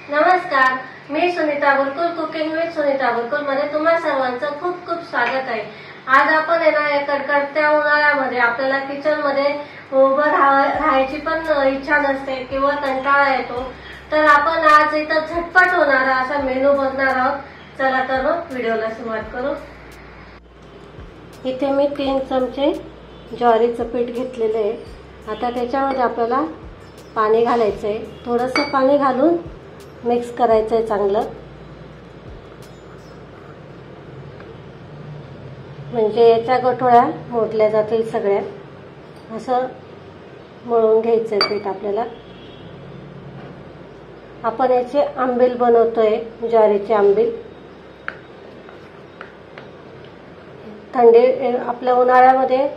नमस्कार, मी Sunita बुरकुल cooking with Sunita बुरकुल मध्ये तुम्हा सर्वांचं खूप खूप स्वागत आहे। आज आपण या कडकडत्या उन्हाळ्यामध्ये आपल्याला किचन मध्ये उभं राहायची पण इच्छा नसते किंवा कंटाळा येतो, तर आपण आज इथं झटपट होणारा असा मेनू बघणार आहोत। चला तर मग व्हिडिओला सुरुवात करू। इथे मी 3 चमचे ज्वारीचं पीठ घेतलेलं आहे। आता त्याच्यामध्ये आपल्याला पाणी घालायचं आहे। थोडंसं पाणी घालून मिक्स करायचं आहे चांगलं, म्हणजे याच्या गठोळ्या मोडल्या जातील सगळ्या। असं मळून घ्यायचं पीठ आपल्याला। आपण याचे आंबील बनवतोय, ज्वारीचे आंबील। थंडी आपल्या उन्हाळ्यामध्ये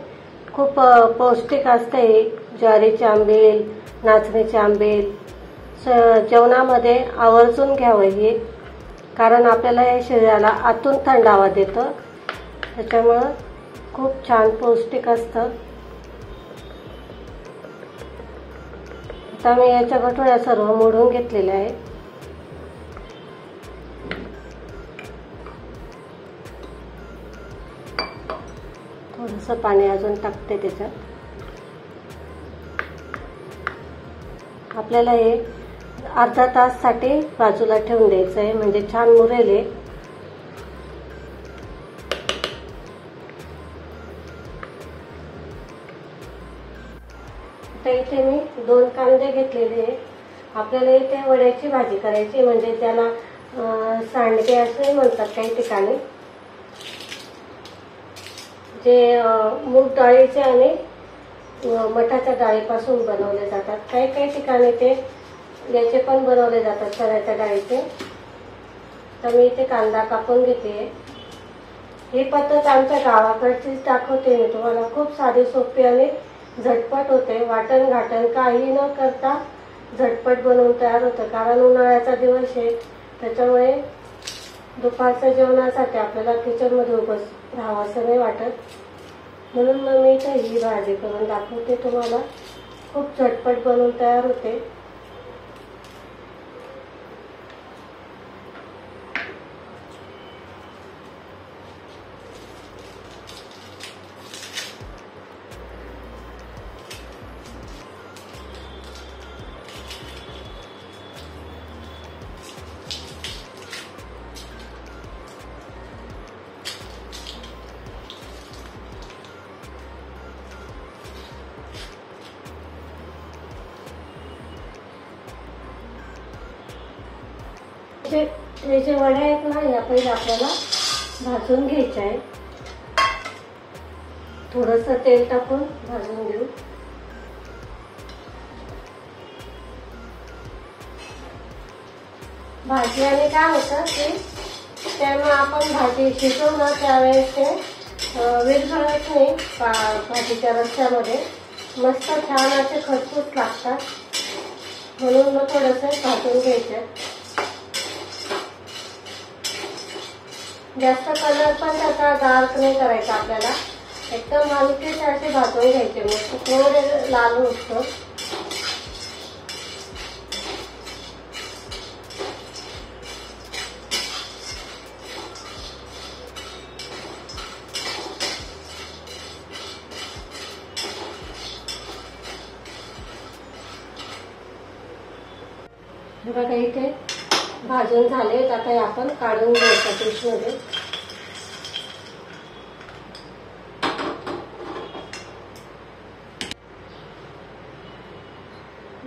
खूप पौष्टिक असते ज्वारीचे आंबील, नाचणीचे आंबील। जेवणामध्ये आवर्जून घ्यावं हे, कारण आपल्याला हे शरीराला आतून थंडावा देतं, त्याच्यामुळे खूप छान पौष्टिक असतं। आता मी याच्या गठोळ्या सर्व मोडून घेतलेल्या आहे। थोडंसं पाणी अजून टाकते त्याच्यात। आपल्याला हे अर्धा तास साठी बाजूला ठेवून द्यायचं आहे, म्हणजे छान मुरेल। आता इथे मी 2 कांदे घेतलेले आहे। आपल्याला इथे वड्याची भाजी करायची, म्हणजे त्याला सांडगे असे म्हणतात काही ठिकाणी, जे मूग डाळीचे आणि मठाच्या डाळीपासून बनवले जातात। काही ठिकाणी ते याचे पण बनवले जातात, चण्याच्या डाळीचे। तर मी इथे कांदा कापून घेते। ही पद्धत आमच्या गावाकडचीच दाखवते मी तुम्हाला। खूप साधी सोपी आणि झटपट होते। वाटण घाटण काही न करता झटपट बनवून तयार होतं, कारण उन्हाळ्याचा दिवस आहे, त्याच्यामुळे दुपारच्या जेवणासाठी आपल्याला किचन मध्ये उभं राहावं असं नाही वाटत, म्हणून मग मी इथे ही भाजी करून दाखवते तुम्हाला। खूप झटपट बनवून तयार होते। हे जे वड्या आहेत ना, या पहिले आपल्याला भाजून घ्यायचे आहे। थोडंसं तेल टाकून भाजून घेऊ। भाजी आणि काय होतं की त्यामुळे आपण भाजी शिजवू ना त्यावेळेस ते विरघळत नाही भाजीच्या रस्स्यामध्ये, मस्त छान असे खरपूस लागतात, म्हणून मग थोडंसं भाजून घ्यायचं। जास्त कलर पण त्याचा डार्क नाही करायचा आपल्याला, एकदम हलकेसे असे भाजून घ्यायचे, मग थोडे लाल होतं। हे बघा इथे भाजून झाले। आता आपण काढून घ्यायचं डिशमध्ये।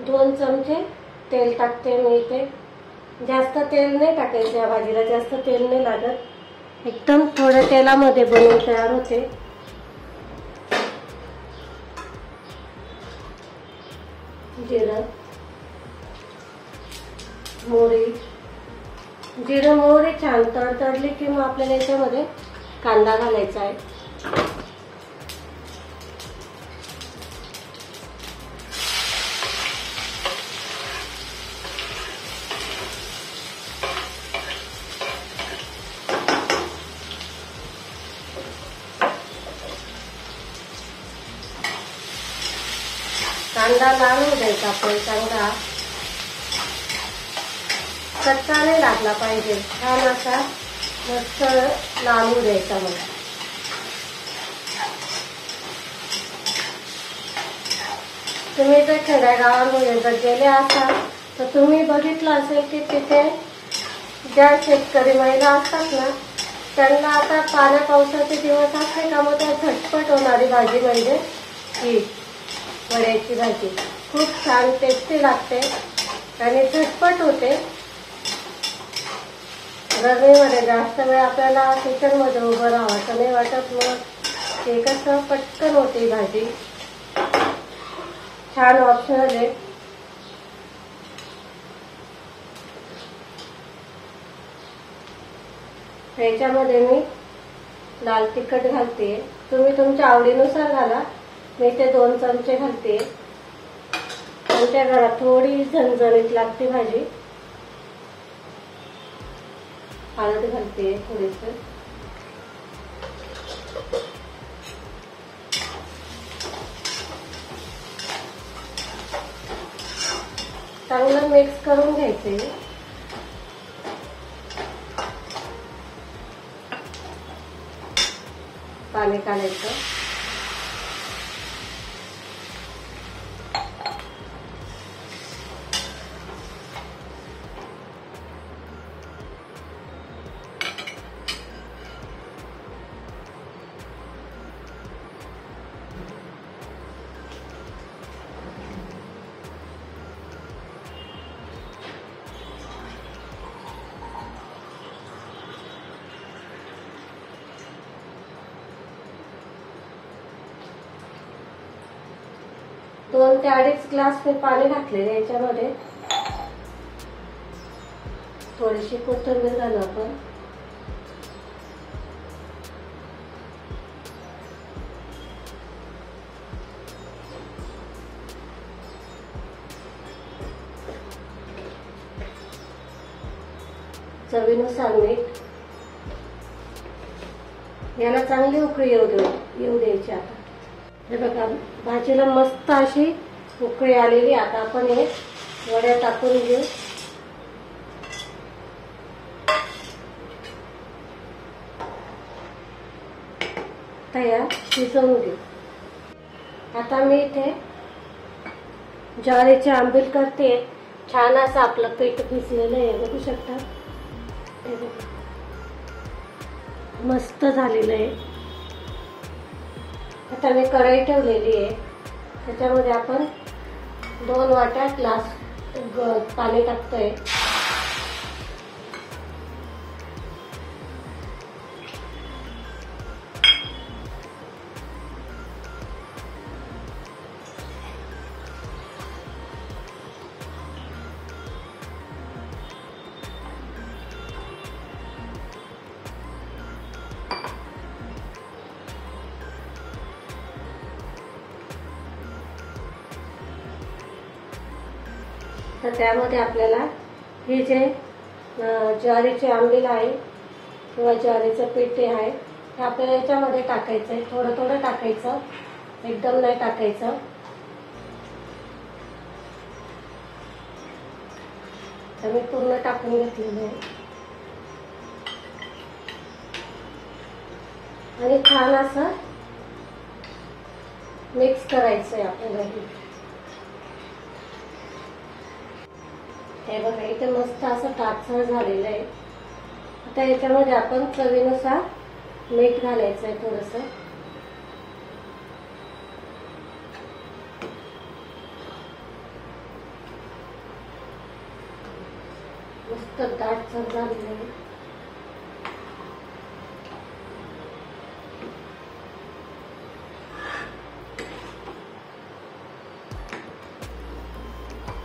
2 चमचे तेल टाकते मी इथे। जास्त तेल नाही टाकायचं या भाजीला, जास्त तेल नाही लागत, एकदम थोड्या तेलामध्ये बनवून तयार होते। जिरं मोहरी, जिरं मोहरी छान तडतडली की मग आपल्याला याच्यामध्ये कांदा घालायचा आहे। कांदा लाल होऊ द्यायचा आपण चांगला। कच्चा नाही लागला पाहिजे, छान असा मस्त लाल होऊ द्यायचा मला. तुम्ही जर खेडेगावांमध्ये जर गेले असाल तर तुम्ही बघितलं असेल की तिथे ज्या शेतकरी महिला असतात ना, त्यांना आता पाण्या पावसाचे दिवस असले का मग त्या झटपट होणारी भाजी म्हणजे ही वड्याची भाजी. खूप छान टेस्टी लागते आणि झटपट होते. गरमीमध्ये जास्त वेळ आपल्याला किचनमध्ये उभं राहावं नाही वाटत, मग ते कसं पटकन होते भाजी. छान ऑप्शनल आहे. ह्याच्यामध्ये मी लाल तिखट घालते, तुम्ही तुमच्या आवडीनुसार घाला. मी ते 2 चमचे घालते. आमच्या घरात थोडी झणझणीत लागते भाजी. हळद घालते थोडीशी. चांगलं मिक्स करून घ्यायचे. पाणी काढायचं. दोन ते अडीच ग्लास मी पाणी घातलेले. याच्यामध्ये थोडीशी कोथिंबीर घालू आपण. चवीनुसार मीठ. याला चांगली उकळी येऊ द्यायची. आता हे बघा, भाजीला मस्त अशी उकळी आलेली. आता आपण हे वड्या टाकून घेऊ. तयार शिजवून घेऊ. आता मी इथे ज्वारीचे आंबील करते. छान असं आपलं पीठ भिजलेलं आहे, बघू शकता. मस्त झालेलं आहे. आता मी कढई ठेवलेली आहे. त्याच्यामध्ये आपण 2 वाट्या ग्लास पाणी टाकतोय. तर त्यामध्ये आपल्याला हे जे ज्वारीचे आंबील आहे किंवा ज्वारीचं पीठ आहे ते आपल्याला याच्यामध्ये टाकायचं आहे. थोडं थोडं टाकायचं, एकदम नाही टाकायचं. तर मी पूर्ण टाकून घेतलेलं आहे. आणि छान असं मिक्स करायचं आहे आपल्याला. हे बघा, इथे मस्त असं टाकसर झालेलं आहे. आता याच्यामध्ये आपण चवीनुसार मीठ घालायचं आहे थोडंसं. मस्त दाटसर झालेलं आहे.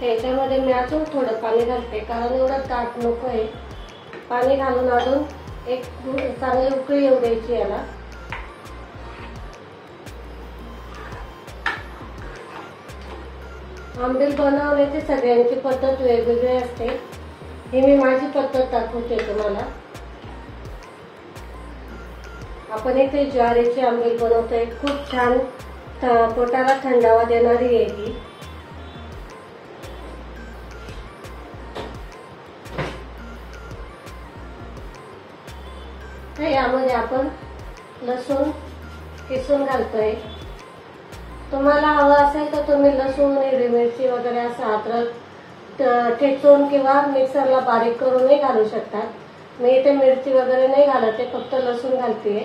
ह्याच्यामध्ये मी अजून थोडं पाणी घालते, कारण एवढं दाट नको आहे. पाणी घालून अजून एक चांगली उकळी येऊ द्यायची याला. आंबील बनवण्याची सगळ्यांची पद्धत वेगवेगळी असते. ही मी माझी पद्धत दाखवते तुम्हाला. आपण इथे ज्वारीची आंबील बनवतोय. खूप छान पोटाला थंडावा देणारी आहे ही. तर यामध्ये आपण लसूण किसून घालतोय. तुम्हाला हवं असेल तर तुम्ही लसूण, हिरवी मिरची वगैरे असं अद्रक ठेचून किंवा मिक्सरला बारीक करूनही घालू शकतात. मी इथे मिरची वगैरे नाही घालते, फक्त लसूण घालतेय.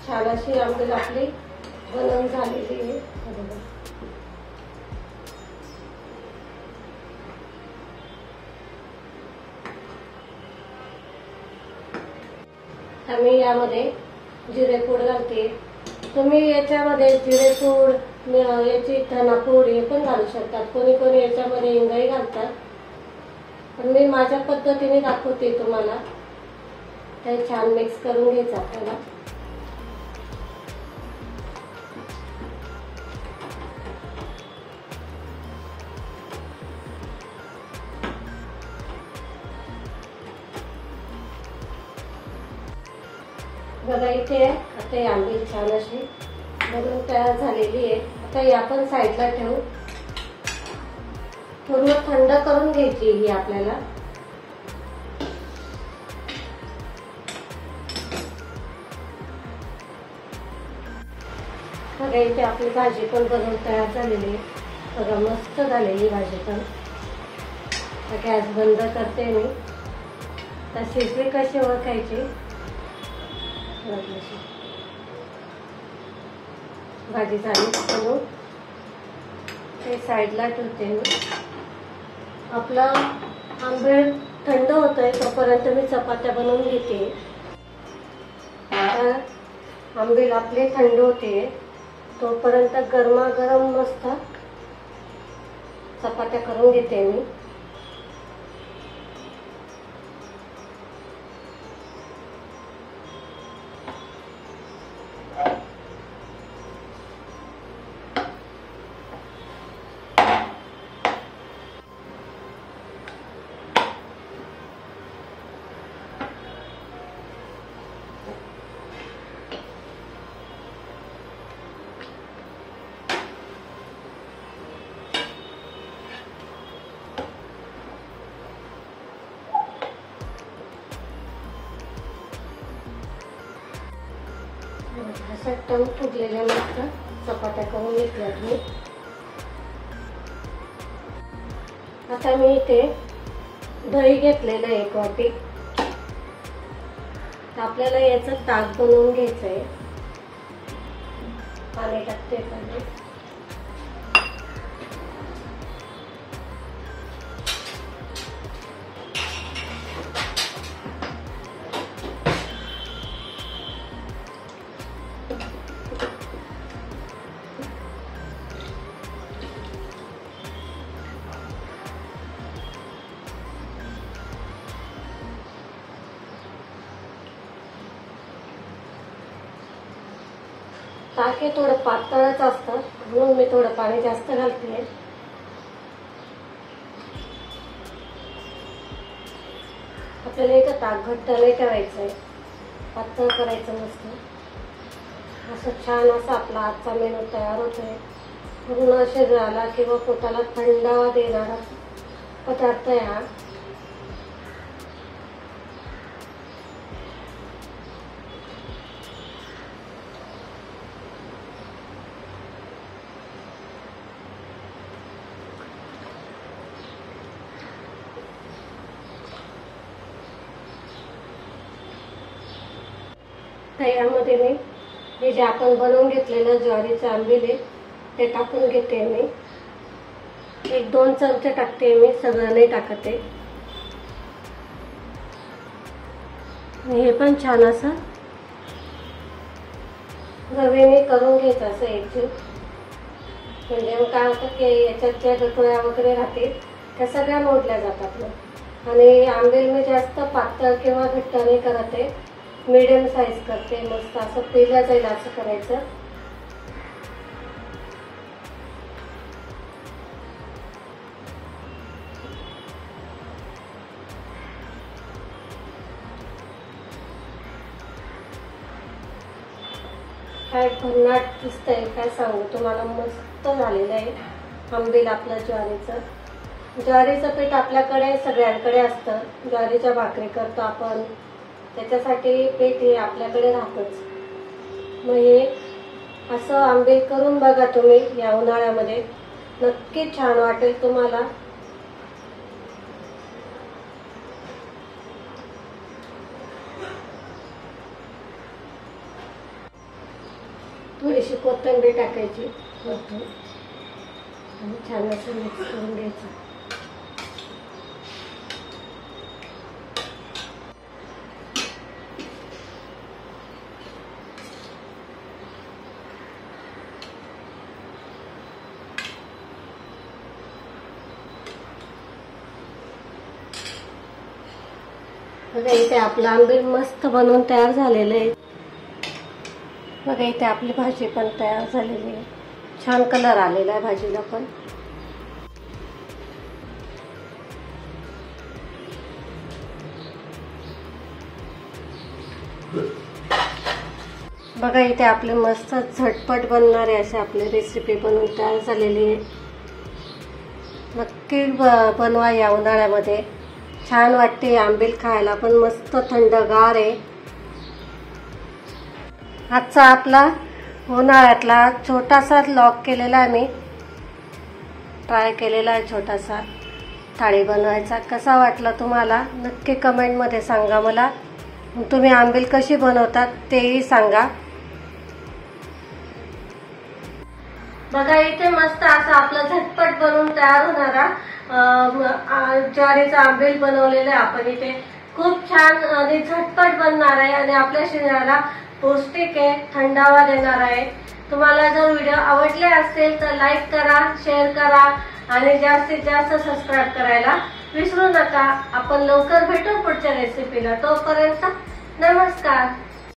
छान अशी आंबील आपली बनवून झालेली आहे. मी यामध्ये जिरेपूड घालते. तुम्ही याच्यामध्ये जिरेपूड, याची धनापूड हे पण घालू शकतात. कोणी कोणी याच्यामध्ये हिंगही घालतात, पण मी माझ्या पद्धतीने दाखवते तुम्हाला. ते छान मिक्स करून घ्यायचं आपल्याला. बघा इथे आता ही आंबील छान अशी बनवून तयार झालेली आहे. आता ही आपण साईडला ठेवू. पूर्ण थंड करून घ्यायची ही आपल्याला. बघा इथे आपली भाजी पण बनवून तयार झालेली आहे. बघा मस्त झालेली भाजी पण. गॅस बंद करते मी. तर शिजली कशी ओळखायची, भाजी झाली बनवून ते साईडला ठेवते मी. आपलं आंबील थंड होतंय तोपर्यंत मी चपात्या बनवून घेते. आंबील आपले थंड होते तोपर्यंत गरमागरम मस्त चपात्या करून घेते मी. अशा टम फुगलेल्या मस्त चपात्या करून घेतल्या मी. आता मी इथे दही घेतलेलं आहे 1 वाटी. आपल्याला याचं ताक बनवून घ्यायचंय. पाणी टाकते पहिले. ताक हे थोडं पातळच असतं म्हणून मी थोडं पाणी जास्त घालते. आपल्याला इथं ताक घट्ट नाही करायचंय, पातळ करायचं मस्त. असं छान असा आपला आजचा मेनू तयार होतोय. पूर्ण शरीराला किंवा पोटाला थंडावा देणारा पदार्थ आहे हा. यामध्ये मी हे जे आपण बनवून घेतलेलं ज्वारीचं आंबील आहे ते टाकून घेते मी. 1-2 चमचे टाकते मी, सगळं नाही टाकते. हे पण छान असं रवेने करून घ्यायचं असं एकजीव. म्हणजे मग काय होतं की याच्यात ज्या गठोळ्या वगैरे राहतील त्या सगळ्या मोडल्या जातात. आणि आंबील मी जास्त पातळ किंवा घट्ट नाही करत आहे, मीडियम साईज करते. मस्त असं पिल्या जाईल असं करायचं. काय भन्नाट दिसतंय, काय सांगू तुम्हाला. मस्त झालेलं आहे आंबील आपलं ज्वारीचं. ज्वारीचं पीठ आपल्याकडे सगळ्यांकडे असतं, ज्वारीच्या भाकरी करतो आपण, त्याच्यासाठी पीठ हे आपल्याकडे राहतंच. मग हे असं आंबील करून बघा तुम्ही या उन्हाळ्यामध्ये, नक्की छान वाटेल तुम्हाला. थोडीशी कोथिंबीर टाकायची वरतून आणि छान असं मिक्स करून घ्यायचं. बघा इथे आपलं आंबील मस्त बनवून तयार झालेलं आहे. बघा इथे आपली भाजी पण तयार झालेली आहे. छान कलर आलेला आहे भाजीला पण. बघा इथे आपले मस्त झटपट बनणारे असे आपले रेसिपी बनवून तयार झालेली आहे. नक्की बनवा या उन्हाळ्यामध्ये, छान वाटते. आंबील खायला पण मस्त थंडगार आहे. आजचा आपला उन्हाळ्यातला छोटासा व्लॉग केलेला आहे मी, ट्राय केलेला आहे छोटासा थाळी बनवायचा. कसा वाटला तुम्हाला नक्की कमेंटमध्ये सांगा मला. तुम्ही आंबील कशी बनवतात तेही सांगा. बघा इथे मस्त असं आपलं झटपट बनवून तयार होणारा ज्वारीचा आंबील बनवलेलं आहे आपण इथे. खूप छान आणि झटपट बनणार आहे आणि आपल्या शरीराला पौष्टिक आहे, थंडावा देणार आहे. तुम्हाला जर व्हिडिओ आवडले असेल तर लाईक करा, शेअर करा आणि जास्तीत जास्त सबस्क्राईब करायला विसरू नका. आपण लवकर भेटू पुढच्या रेसिपीला. तोपर्यंत नमस्कार.